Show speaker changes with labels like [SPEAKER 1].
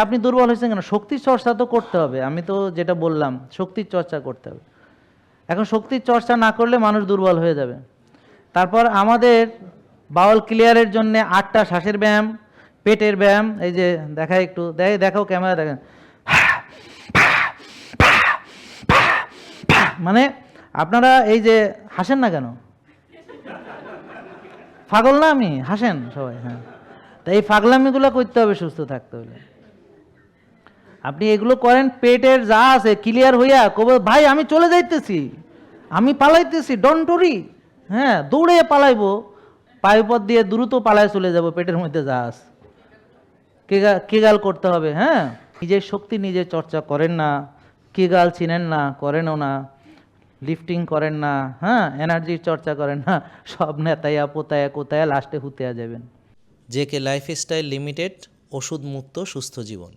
[SPEAKER 1] আপনি দুর্বল হয়েছেন কেন? শক্তির চর্চা তো করতে হবে। আমি তো যেটা বললাম, শক্তির চর্চা করতে হবে। এখন শক্তির চর্চা না করলে মানুষ দুর্বল হয়ে যাবে। তারপর আমাদের বাউল ক্লিয়ারের জন্য 8টা শ্বাসের ব্যায়াম, পেটের ব্যায়াম। এই যে দেখায় একটু, দেখাও ক্যামেরা, দেখেন। মানে আপনারা এই যে হাসেন না কেন? পাগল না আমি? হাসেন সবাই। হ্যাঁ, তা এই পাগলামিগুলো করতে হবে সুস্থ থাকতে হলে। আপনি এগুলো করেন, পেটের যা আছে ক্লিয়ার হইয়া কবে, ভাই আমি চলে যাইতেছি, আমি পালাইতেছি, ডন্ট ওরি। হ্যাঁ, দৌড়ে পালাইবো, পায়ুপথ দিয়ে দ্রুত পালায় চলে যাব, পেটের মধ্যে যা আছে। কেগাল করতে হবে। হ্যাঁ, নিজের শক্তি নিজে চর্চা করেন না, কেগাল চিনেন না, করেনও না, লিফটিং করেন না, হ্যাঁ, এনার্জির চর্চা করেন না, সব নেতায়া পোতায়া কোথায় লাস্টে হুতিয়া যাবেন।
[SPEAKER 2] জেকে লাইফস্টাইল লিমিটেড, ওষুধ মুক্ত সুস্থ জীবন।